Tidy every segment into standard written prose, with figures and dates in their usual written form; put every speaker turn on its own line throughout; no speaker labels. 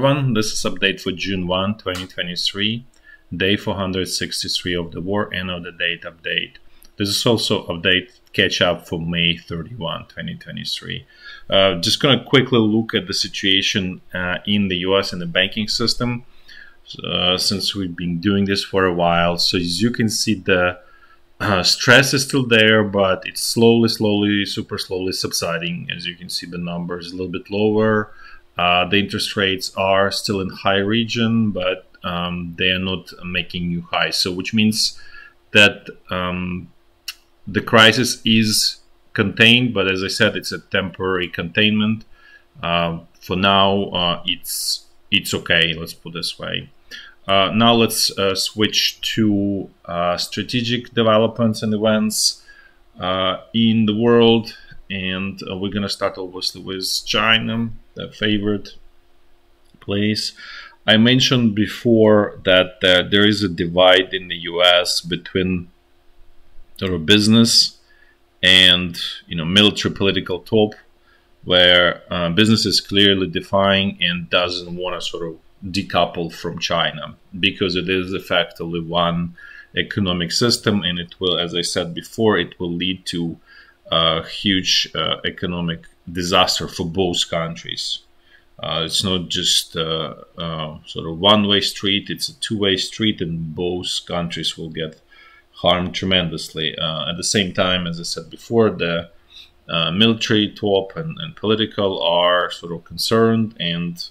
everyone, this is update for June 1, 2023, day 463 of the war and of the date update. This is also update catch up for May 31, 2023. Just going to quickly look at the situation in the US and the banking system since we've been doing this for a while. So as you can see, the stress is still there, but it's super slowly subsiding. As you can see, the numbers a little bit lower. The interest rates are still in high region, but they are not making new highs. So which means that the crisis is contained, but as I said, it's a temporary containment. For now, it's okay. Let's put it this way. Now let's switch to strategic developments and events in the world, and we're gonna start obviously with China, the favorite place. I mentioned before that there is a divide in the US between sort of business and military political top, where business is clearly defined and doesn't want to sort of decouple from China, because it is effectively one economic system, and it will, as I said before, it will lead to a huge economic disaster for both countries. It's not just sort of one-way street, it's a two-way street, and both countries will get harmed tremendously. At the same time, as I said before, the military top and political are sort of concerned and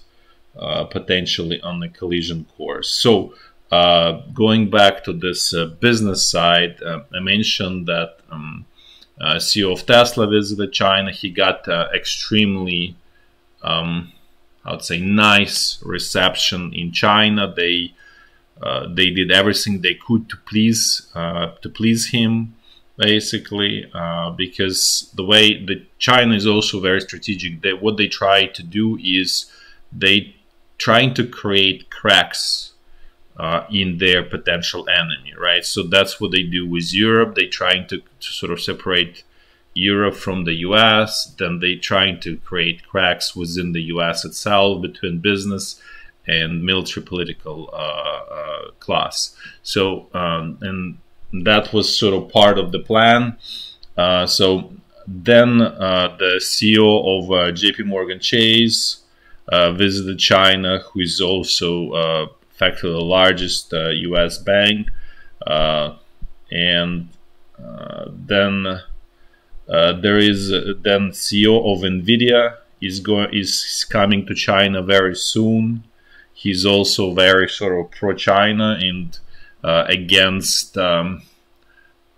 potentially on the collision course. So going back to this business side, I mentioned that CEO of Tesla visited China. He got extremely, I would say, nice reception in China. They did everything they could to please him, basically, because the way that China is also very strategic. What they try to do is they trying to create cracks in their potential enemy, right? So that's what they do with Europe. They trying to sort of separate Europe from the US. Then they trying to create cracks within the US itself between business and military political class. So and that was sort of part of the plan. So then the CEO of JP Morgan Chase visited China, who is also effectively the largest US bank, and then there is then CEO of Nvidia is coming to China very soon. He's also very sort of pro-China and against sort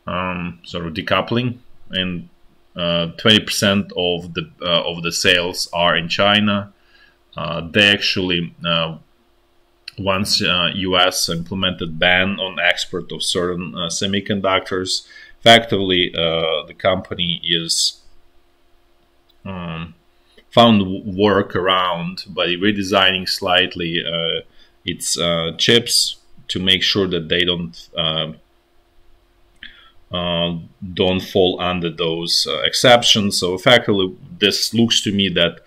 of decoupling, and 20% of the sales are in China. They actually once US implemented ban on export of certain semiconductors. Effectively, the company is found workaround by redesigning slightly its chips to make sure that they don't fall under those exceptions. So effectively, this looks to me that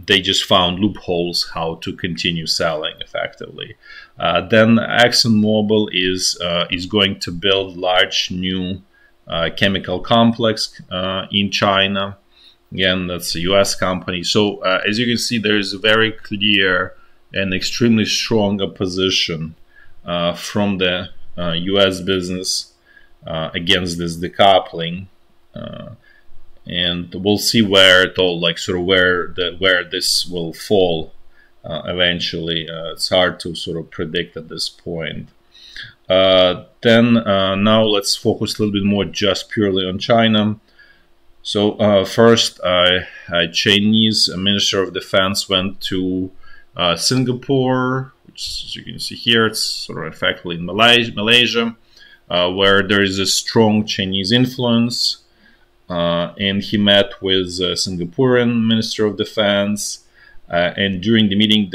they just found loopholes how to continue selling effectively. Then ExxonMobil is going to build large new chemical complex in China. Again, that's a US company. So as you can see, there is a very clear and extremely strong opposition from the US business against this decoupling. And we'll see where it all, like, sort of where this will fall eventually. It's hard to sort of predict at this point. Then now let's focus a little bit more just purely on China. So first, Chinese Minister of Defense went to Singapore, which, as you can see here, it's sort of effectively in Malaysia, where there is a strong Chinese influence. And he met with Singaporean Minister of Defense, and during the meeting,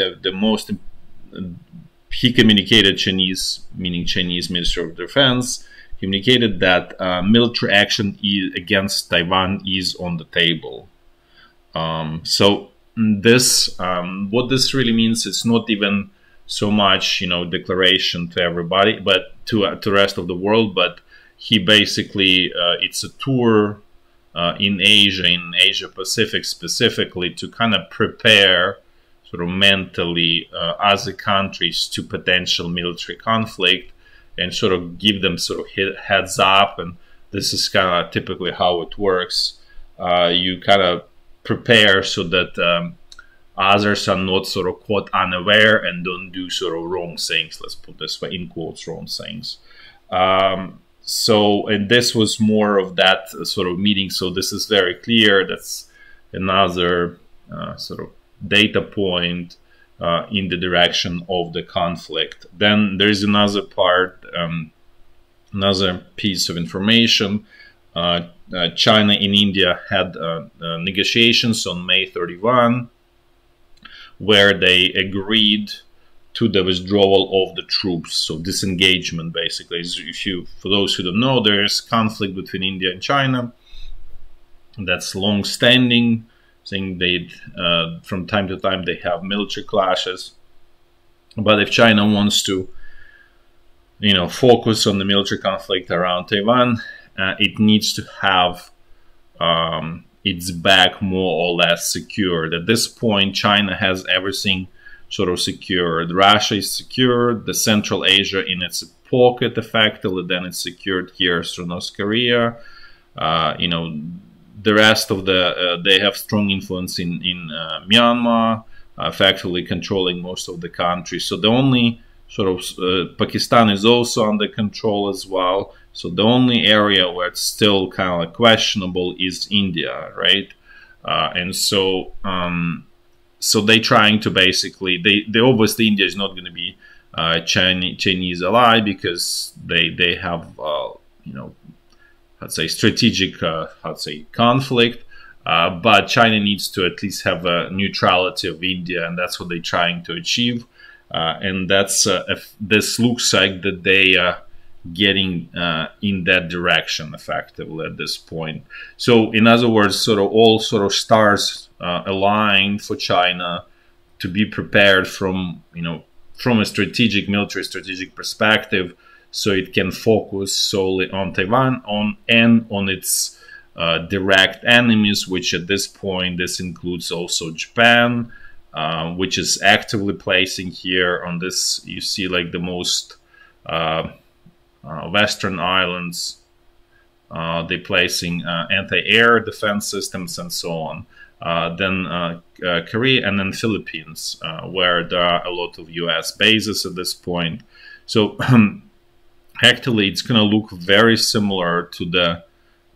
he communicated Chinese, meaning Chinese Minister of Defense, communicated that military action against Taiwan is on the table. So what this really means, it's not even so much, declaration to everybody, but to the rest of the world. But he basically, it's a tour in Asia Pacific specifically, to kind of prepare sort of mentally other countries to potential military conflict, and sort of give them sort of heads up. And this is kind of typically how it works. You kind of prepare so that others are not sort of caught unaware and don't do sort of wrong things. Let's put this way, in quotes, wrong things. And this was more of that sort of meeting. So this is very clear. That's another sort of data point in the direction of the conflict. Then there is another part, another piece of information. China and India had negotiations on May 31, where they agreed to the withdrawal of the troops, so disengagement basically. For those who don't know, there is conflict between India and China. That's long-standing thing. From time to time they have military clashes. But if China wants to, focus on the military conflict around Taiwan, it needs to have its back more or less secured. At this point, China has everything sort of secured. Russia is secured, the Central Asia in its pocket effectively, then it's secured here through North Korea. The rest of they have strong influence in Myanmar, effectively controlling most of the country. So the only sort of, Pakistan is also under control as well. So the only area where it's still kind of like questionable is India, right? So they trying to basically, they obviously, India is not going to be Chinese ally, because they have let's say strategic conflict, but China needs to at least have a neutrality of India, and that's what they're trying to achieve. And that's this looks like that they are getting in that direction effectively at this point. So in other words, sort of all sort of stars align for China to be prepared from from a military strategic perspective, so it can focus solely on Taiwan and on its direct enemies, which at this point, this includes also Japan, which is actively placing here on this, you see like the most Western islands, they're placing anti-air defense systems and so on. Then Korea, and then Philippines, where there are a lot of US bases at this point. So actually, it's going to look very similar to the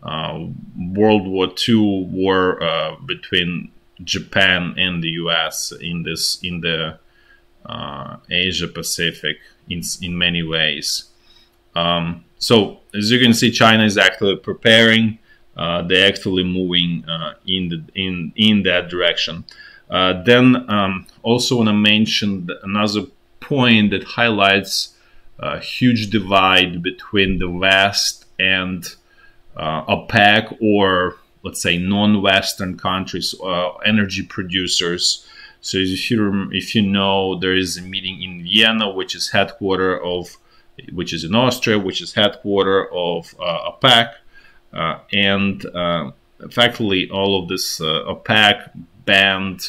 World War II war between Japan and the US in the Asia Pacific in many ways. So as you can see, China is actually preparing. They're actually moving in that direction. Then also want to mention another point that highlights a huge divide between the West and OPEC, or let's say non-Western countries, energy producers. So if you know, there is a meeting in Vienna, which is in Austria, which is headquarter of OPEC, and effectively all of this OPEC banned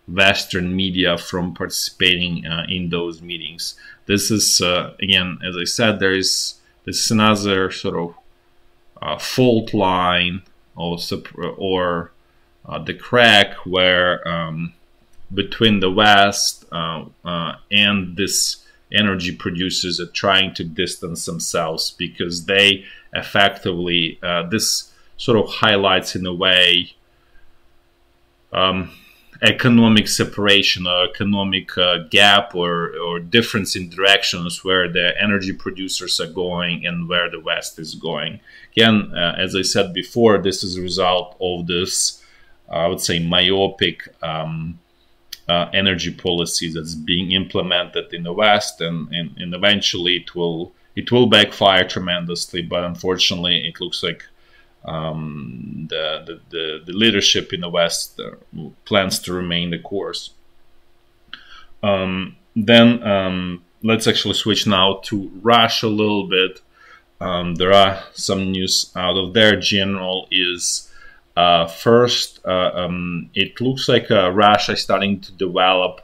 Western media from participating in those meetings. This is again, as I said, this is another sort of fault line, or the crack where between the West and this energy producers are trying to distance themselves, because they effectively, this sort of highlights in a way economic separation, or economic gap, or difference in directions where the energy producers are going and where the West is going. Again, as I said before, this is a result of this, I would say, myopic energy policy that's being implemented in the West, and eventually it will backfire tremendously. But unfortunately, it looks like the leadership in the West plans to remain the course. Then let's actually switch now to Russia a little bit. There are some news out of there. General is first, it looks like Russia is starting to develop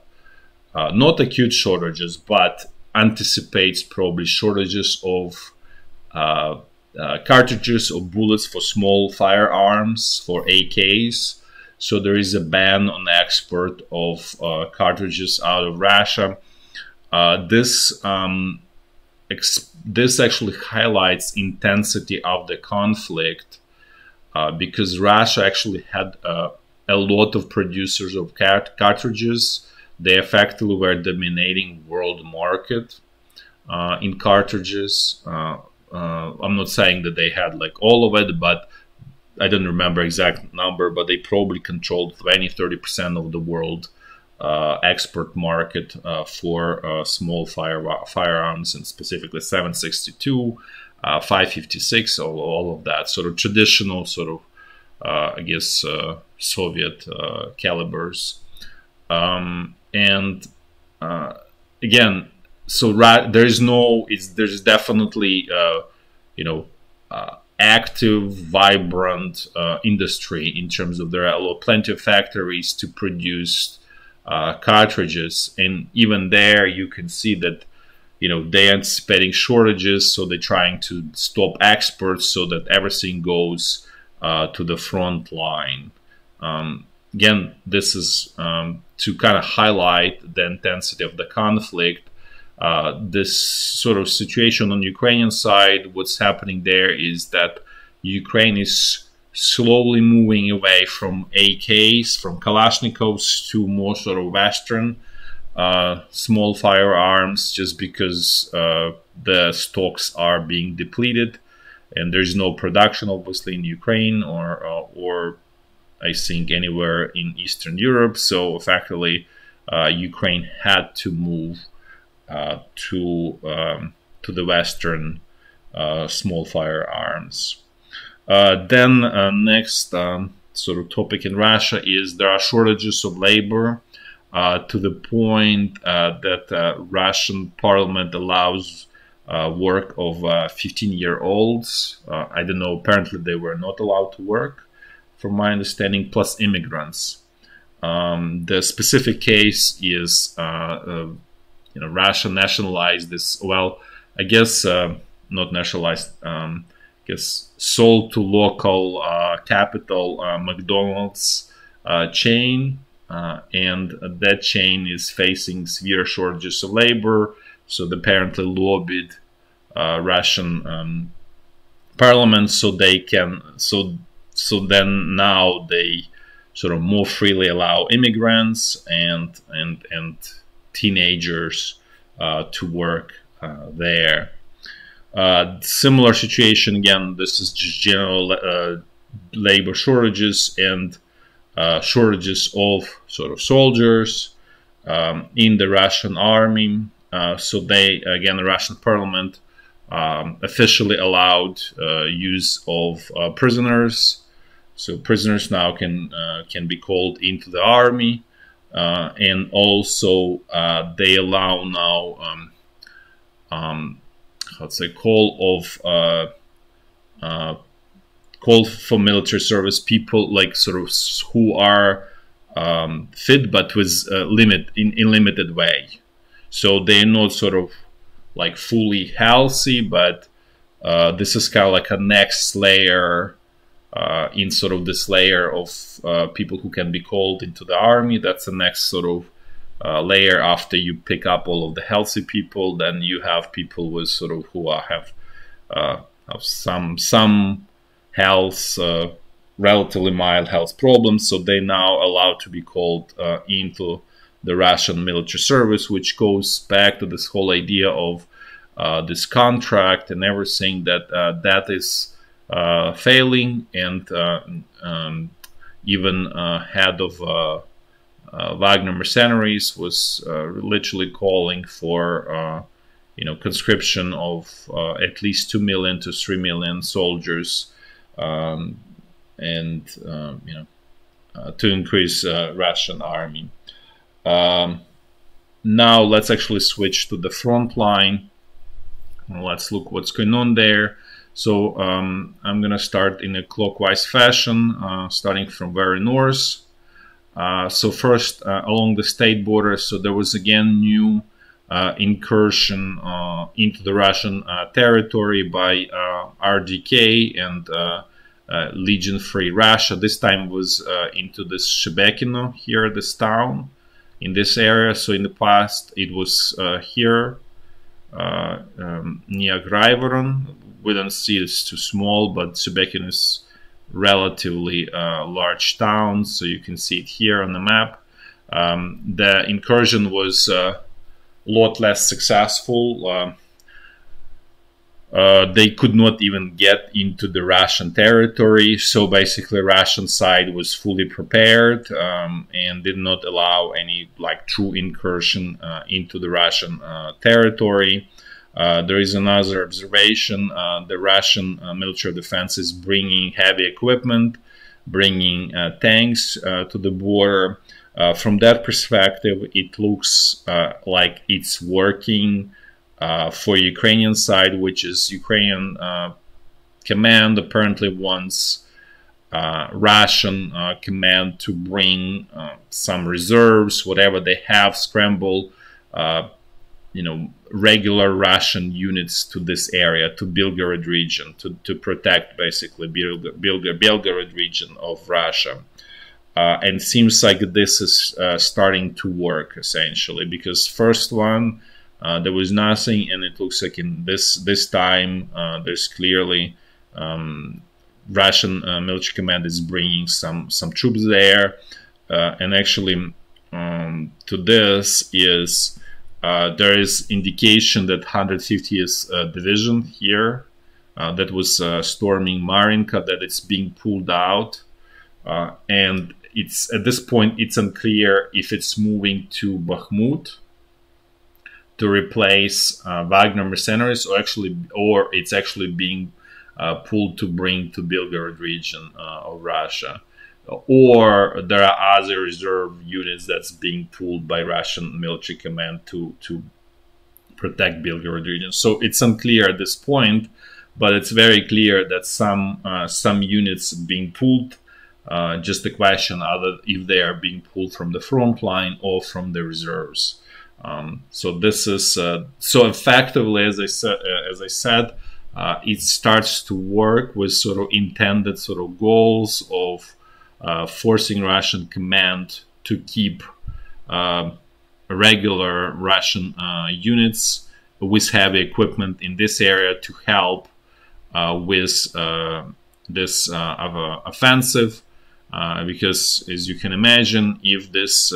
not acute shortages, but anticipates probably shortages of cartridges or bullets for small firearms, for AKs. So there is a ban on the export of cartridges out of Russia. This actually highlights intensity of the conflict, because Russia actually had a lot of producers of cartridges. They effectively were dominating world market in cartridges. I'm not saying that they had like all of it, but I don't remember exact number, but they probably controlled 20-30% of the world export market for small firearms, and specifically 7.62, 5.56, all of that sort of traditional sort of I guess Soviet calibers. And again, so there's definitely active, vibrant industry in terms of there are plenty of factories to produce cartridges, and even there you can see that they're anticipating shortages, so they're trying to stop exports so that everything goes to the front line. Again, this is to kind of highlight the intensity of the conflict. This sort of situation on the Ukrainian side, what's happening there is that Ukraine is slowly moving away from AKs, from Kalashnikovs, to more sort of Western small firearms, just because the stocks are being depleted and there's no production obviously in Ukraine or I think anywhere in Eastern Europe. So effectively Ukraine had to move to the Western small firearms. Then next sort of topic in Russia is there are shortages of labor to the point that Russian parliament allows work of 15-year-olds. I don't know, apparently they were not allowed to work, from my understanding, plus immigrants. The specific case is Russia nationalized this, well, I guess not nationalized, I guess sold to local capital McDonald's chain, and that chain is facing severe shortages of labor, so they apparently lobbied Russian parliament so they can, so then now they sort of more freely allow immigrants and teenagers to work there. Similar situation again. This is just general labor shortages and shortages of sort of soldiers in the Russian army. So they, again, the Russian parliament officially allowed use of prisoners. So prisoners now can be called into the army, and also they allow now call for military service people, like sort of who are fit but with in limited way. So they're not sort of like fully healthy, but this is kind of like a next layer in sort of this layer of people who can be called into the army. That's the next sort of layer after you pick up all of the healthy people. Then you have people with sort of who have some health, relatively mild health problems. So they now allowed to be called into the Russian military service, which goes back to this whole idea of this contract and everything that is failing, and even head of Wagner mercenaries was literally calling for conscription of at least 2 million to 3 million soldiers and to increase Russian army. Now let's actually switch to the front line. Let's look what's going on there. So I'm going to start in a clockwise fashion, starting from very north. So first along the state border, so there was again new incursion into the Russian territory by RDK and Legion Free Russia. This time was into this Shebekino here, this town, in this area. So in the past it was here near Graivoron. We don't see it's too small, but Shebekino is relatively large town, so you can see it here on the map. The incursion was a lot less successful. They could not even get into the Russian territory, so basically Russian side was fully prepared and did not allow any like true incursion into the Russian territory. There is another observation. The Russian military defense is bringing heavy equipment, bringing tanks to the border. From that perspective, it looks like it's working for Ukrainian side, which is Ukrainian command apparently wants Russian command to bring some reserves, whatever they have, scramble, regular Russian units to this area, to Belgorod region, to protect basically Belgorod region of Russia. And seems like this is starting to work essentially, because first one there was nothing, and it looks like in this time there's clearly Russian military command is bringing some troops there, and actually to this is there is indication that 150th division here that was storming Marinka, that it's being pulled out, and it's at this point it's unclear if it's moving to Bakhmut to replace Wagner mercenaries, or it's actually being pulled to bring to Belgorod region of Russia, or there are other reserve units that's being pulled by Russian military command to protect Belgorod region. So it's unclear at this point, but it's very clear that some units being pulled. Just a question if they are being pulled from the front line or from the reserves. So this is so effectively, as I said, it starts to work with sort of intended sort of goals of forcing Russian command to keep regular Russian units with heavy equipment in this area to help with this offensive, because as you can imagine, if this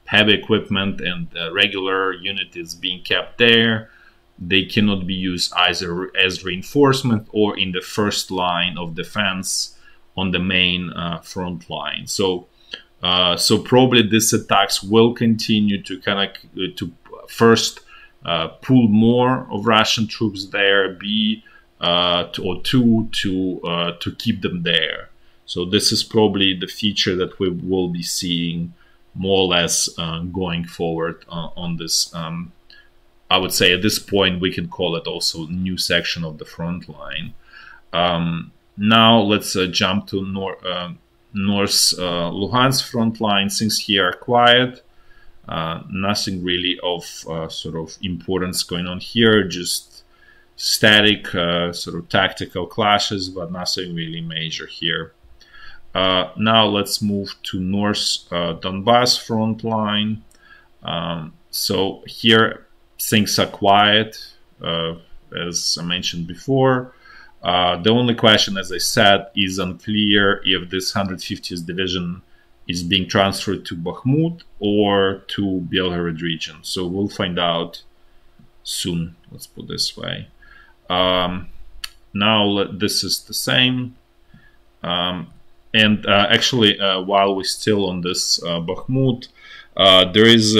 heavy equipment and regular unit is being kept there, they cannot be used either as reinforcement or in the first line of defense on the main front line. So probably these attacks will continue to to first pull more of Russian troops there, to keep them there. So this is probably the feature that we will be seeing more or less going forward on this. I would say at this point we can call it also new section of the front line. Now let's jump to North Lugansk front line. Things here are quiet. Nothing really of sort of importance going on here. Just static sort of tactical clashes, but nothing really major here. Now let's move to North Donbass front line. So here things are quiet, as I mentioned before. The only question, as I said, is unclear if this 150th division is being transferred to Bakhmut or to Belgorod region. So we'll find out soon, let's put it this way. Now this is the same. And actually, while we're still on this Bakhmut, there is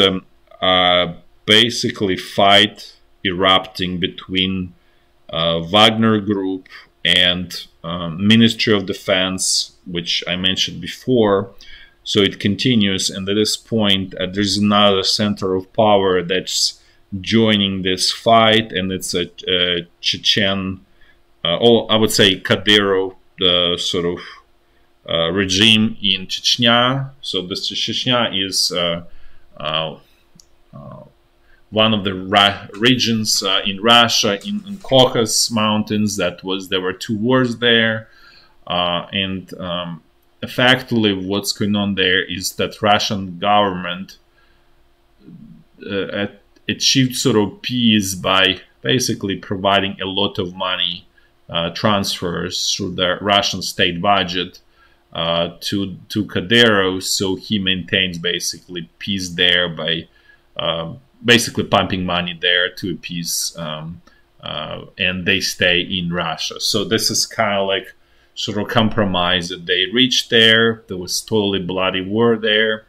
basically fight erupting between Wagner group and Ministry of Defense, which I mentioned before. So it continues, and at this point, there's another center of power that's joining this fight, and it's a Chechen, or I would say Kadyrov, the sort of regime in Chechnya. So this Chechnya is one of the regions in Russia, in Caucasus Mountains. There were two wars there, and effectively what's going on there is that Russian government achieved sort of peace by basically providing a lot of money transfers through the Russian state budget to Kadyrov, so he maintains basically peace there by basically pumping money there to appease, and they stay in Russia. So this is kind of like sort of compromise that they reached there. There was totally bloody war there,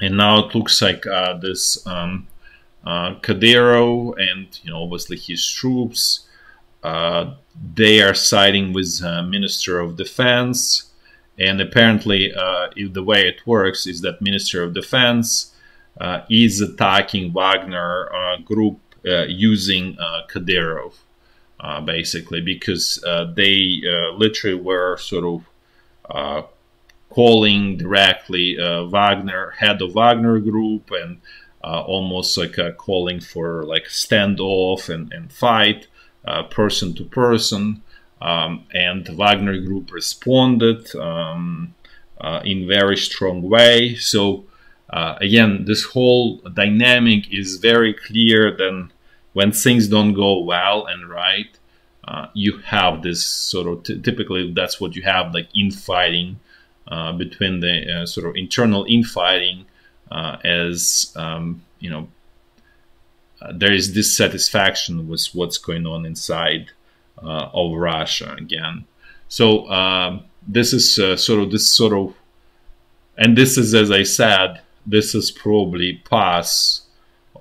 and now it looks like this Kadyrov and obviously his troops, they are siding with Minister of Defense, and apparently the way it works is that Minister of Defense is attacking Wagner group using Kadyrov, basically, because they literally were sort of calling directly Wagner, head of Wagner group, and almost like calling for like standoff and fight person to person, and Wagner group responded in very strong way. So again, this whole dynamic is very clear. Then when things don't go well and right, you have this sort of, typically that's what you have, like infighting between the sort of internal infighting, as there is dissatisfaction with what's going on inside of Russia again. So this is and this is, as I said, this is probably pass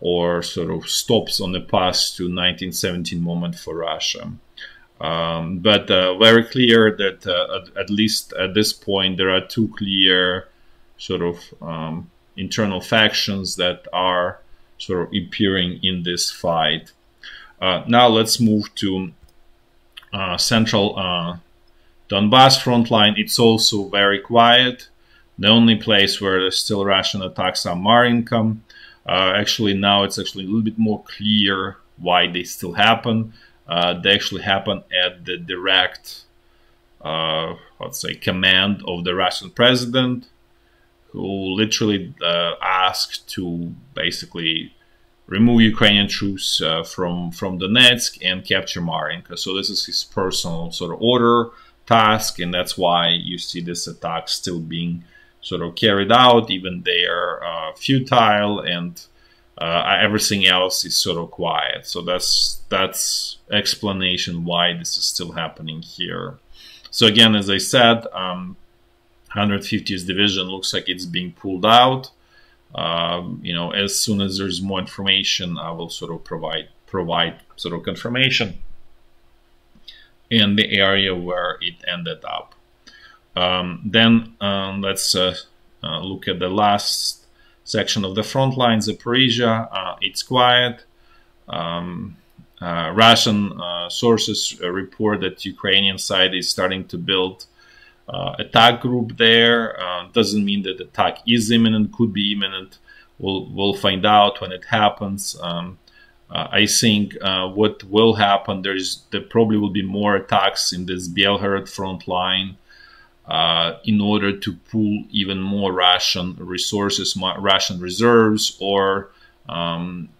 or sort of stops on the path to 1917 moment for Russia. But very clear that at least at this point there are two clear sort of internal factions that are sort of appearing in this fight. Now let's move to central Donbass front line. It's also very quiet. The only place where there's still Russian attacks are Marinka. Actually, now it's actually a little bit more clear why they still happen. They actually happen at the direct, let's say, command of the Russian president, who literally asked to basically remove Ukrainian troops from Donetsk and capture Marinka. So this is his personal sort of order, task, and that's why you see this attack still being sort of carried out, even they are futile, and everything else is sort of quiet. So that's explanation why this is still happening here. So again, as I said, 150th division looks like it's being pulled out. As soon as there's more information, I will sort of provide sort of confirmation in the area where it ended up. Then let's look at the last section of the front line, Zaporizhya. It's quiet. Russian sources report that Ukrainian side is starting to build attack group there. Doesn't mean that the attack is imminent, could be imminent. We'll find out when it happens. I think what will happen, there probably will be more attacks in this Belgorod front line in order to pull even more Russian resources, Russian reserves, or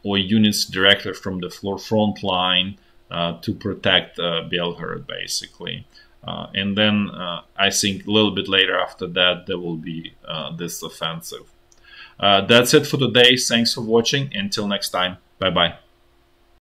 units directly from the front line to protect Belgorod, basically. And then I think a little bit later after that, there will be this offensive. That's it for today. Thanks for watching. Until next time. Bye-bye.